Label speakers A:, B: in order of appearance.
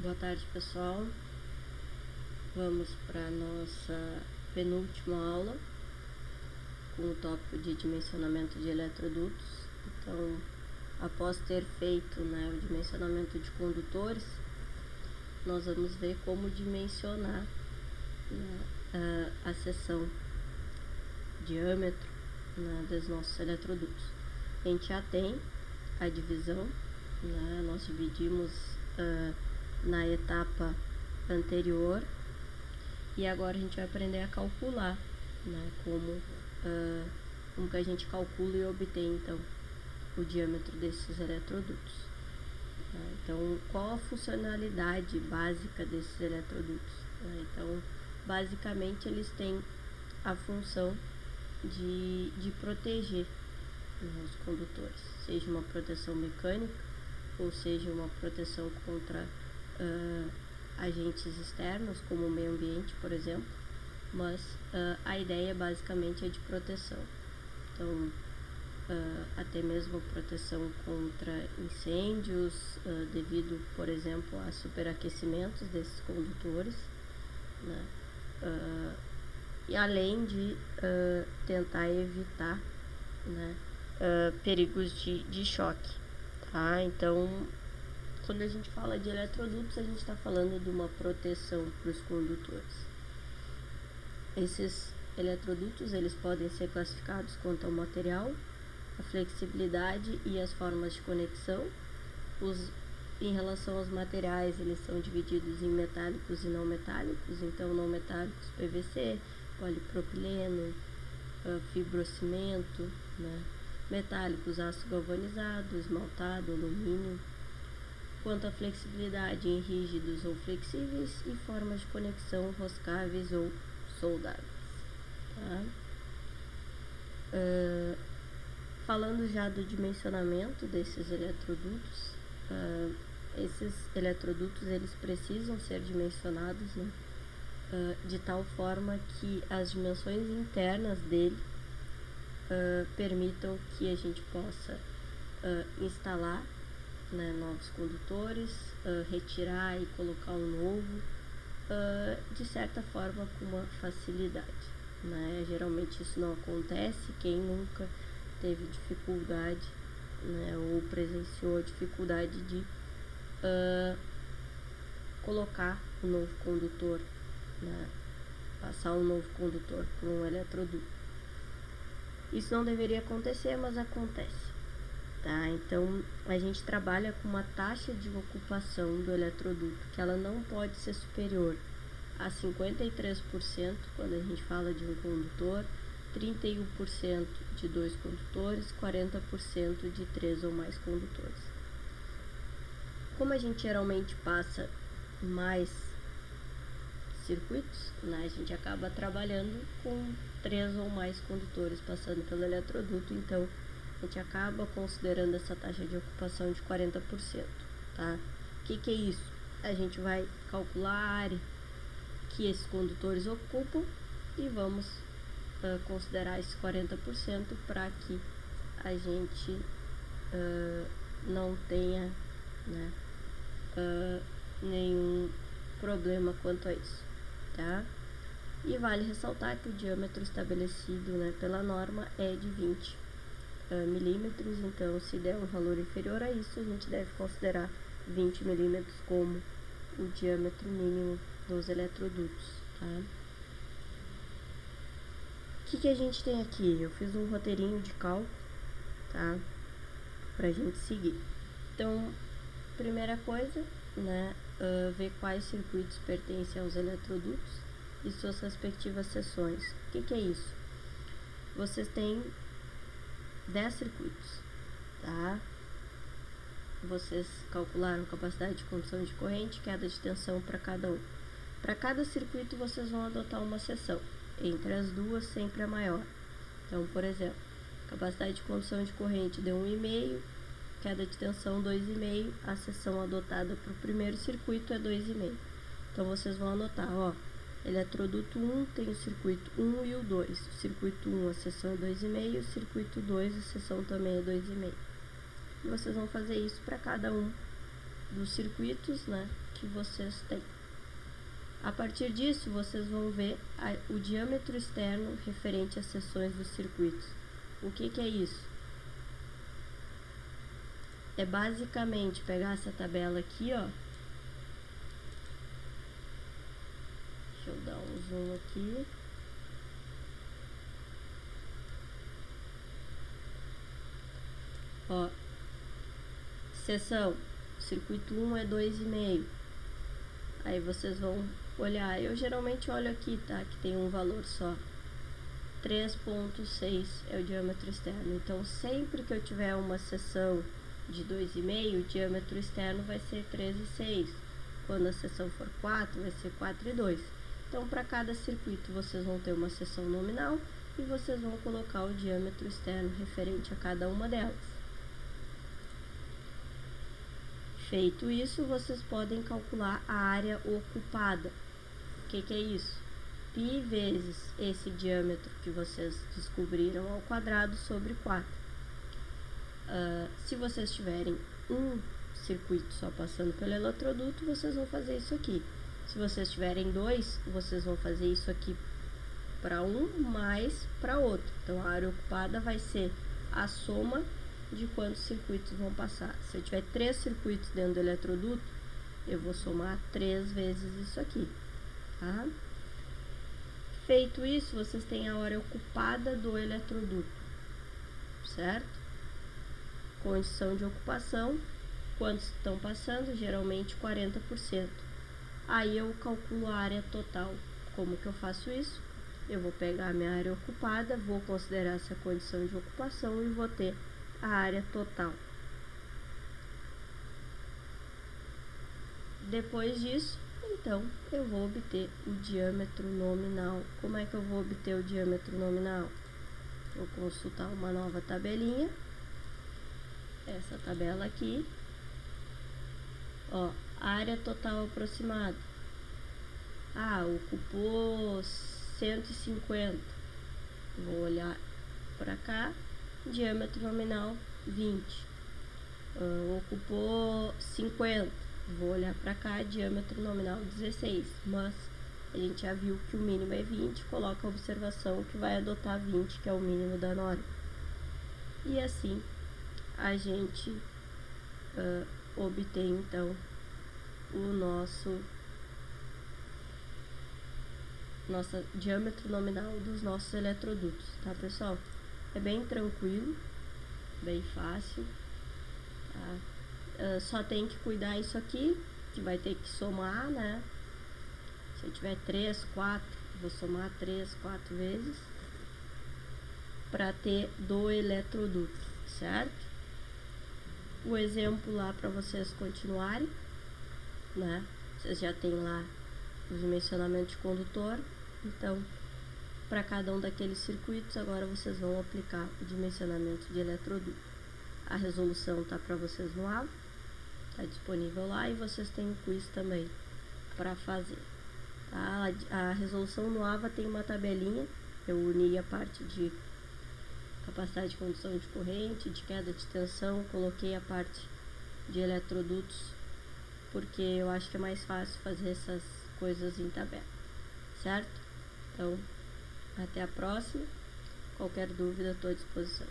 A: Boa tarde, pessoal. Vamos para a nossa penúltima aula com o tópico de dimensionamento de eletrodutos. Então, após ter feito o dimensionamento de condutores, nós vamos ver como dimensionar a seção diâmetro dos nossos eletrodutos. A gente já tem a divisão, nós dividimos na etapa anterior, e agora a gente vai aprender a calcular como que a gente calcula e obtém então o diâmetro desses eletrodutos. Então, qual a funcionalidade básica desses eletrodutos? Então, basicamente eles têm a função de proteger os condutores, seja uma proteção mecânica ou seja uma proteção contra agentes externos, como o meio ambiente, por exemplo, mas a ideia basicamente é de proteção. Então, até mesmo proteção contra incêndios, devido, por exemplo, a superaquecimentos desses condutores, e além de tentar evitar perigos de choque. Então, quando a gente fala de eletrodutos, a gente está falando de uma proteção para os condutores. Esses eletrodutos eles podem ser classificados quanto ao material, a flexibilidade e as formas de conexão. Em relação aos materiais, eles são divididos em metálicos e não metálicos. Então, não metálicos, PVC, polipropileno, fibrocimento, metálicos, aço galvanizado, esmaltado, alumínio. Quanto à flexibilidade, em rígidos ou flexíveis, e formas de conexão roscáveis ou soldáveis. Falando já do dimensionamento desses eletrodutos, esses eletrodutos eles precisam ser dimensionados de tal forma que as dimensões internas dele permitam que a gente possa instalar novos condutores, retirar e colocar um novo, de certa forma com uma facilidade. Geralmente isso não acontece. Quem nunca teve dificuldade ou presenciou dificuldade de colocar um novo condutor, passar um novo condutor por um eletroduto. Isso não deveria acontecer, mas acontece. Então, a gente trabalha com uma taxa de ocupação do eletroduto que ela não pode ser superior a 53% quando a gente fala de um condutor, 31% de 2 condutores, 40% de 3 ou mais condutores. Como a gente geralmente passa mais circuitos, a gente acaba trabalhando com 3 ou mais condutores passando pelo eletroduto, então a gente acaba considerando essa taxa de ocupação de 40%. O que é isso? A gente vai calcular a área que esses condutores ocupam e vamos considerar esses 40% para que a gente não tenha nenhum problema quanto a isso. E vale ressaltar que o diâmetro estabelecido pela norma é de 20 milímetros, então se der um valor inferior a isso, a gente deve considerar 20 milímetros como o diâmetro mínimo dos eletrodutos. O que a gente tem aqui? Eu fiz um roteirinho de cálculo, pra gente seguir. Então, primeira coisa, ver quais circuitos pertencem aos eletrodutos e suas respectivas seções. O que é isso? Vocês têm 10 circuitos, Vocês calcularam capacidade de condução de corrente, queda de tensão para cada um. Para cada circuito, vocês vão adotar uma seção. Entre as duas, sempre a maior. Então, por exemplo, capacidade de condução de corrente deu 1,5, queda de tensão 2,5, a seção adotada para o primeiro circuito é 2,5. Então, vocês vão anotar, eletroduto 1 tem o circuito 1 e o 2. O circuito 1, a seção é 2,5, o circuito 2, a seção também é 2,5. E vocês vão fazer isso para cada um dos circuitos, né, que vocês têm. A partir disso, vocês vão ver o diâmetro externo referente às seções dos circuitos. O que é isso? É basicamente pegar essa tabela aqui, ó. Deixa eu dar um zoom aqui. Ó, seção, circuito 1 é 2,5. Aí vocês vão olhar, eu geralmente olho aqui, tá, que tem um valor só. 3,6 é o diâmetro externo. Então, sempre que eu tiver uma seção de 2,5, o diâmetro externo vai ser 3,6. Quando a seção for 4, vai ser 4,2. Então, para cada circuito, vocês vão ter uma seção nominal e vocês vão colocar o diâmetro externo referente a cada uma delas. Feito isso, vocês podem calcular a área ocupada. O que é isso? Π vezes esse diâmetro que vocês descobriram ao quadrado sobre 4. Se vocês tiverem um circuito só passando pelo eletroduto, vocês vão fazer isso aqui. Se vocês tiverem dois, vocês vão fazer isso aqui para um mais para outro. Então, a área ocupada vai ser a soma de quantos circuitos vão passar. Se eu tiver 3 circuitos dentro do eletroduto, eu vou somar 3 vezes isso aqui, tá? Feito isso, vocês têm a área ocupada do eletroduto, certo? Condição de ocupação, quantos estão passando? Geralmente 40%. Aí eu calculo a área total. Como que eu faço isso? Eu vou pegar a minha área ocupada, vou considerar essa condição de ocupação e vou ter a área total. Depois disso, então, eu vou obter o diâmetro nominal. Como é que eu vou obter o diâmetro nominal? Vou consultar uma nova tabelinha. Essa tabela aqui. Ó, área total aproximada. Ocupou 150. Vou olhar para cá. Diâmetro nominal 20. Ocupou 50. Vou olhar para cá, diâmetro nominal 16. Mas a gente já viu que o mínimo é 20. Coloca a observação que vai adotar 20, que é o mínimo da norma. E assim a gente obtém então o nosso diâmetro nominal dos nossos eletrodutos, tá, pessoal? É bem tranquilo, bem fácil, tá? Só tem que cuidar isso aqui, que vai ter que somar, né? Se eu tiver 3, 4, vou somar 3, 4 vezes para ter do eletroduto, certo? O exemplo lá para vocês continuarem, né? Vocês já tem lá os dimensionamentos de condutor, então para cada um daqueles circuitos agora vocês vão aplicar o dimensionamento de eletroduto. A resolução tá para vocês no AVA, tá disponível lá, e vocês têm o quiz também para fazer. A resolução no AVA tem uma tabelinha, eu uni a parte de capacidade de condução de corrente, de queda de tensão, coloquei a parte de eletrodutos, porque eu acho que é mais fácil fazer essas coisas em tabela, certo? Então, até a próxima. Qualquer dúvida, estou à disposição.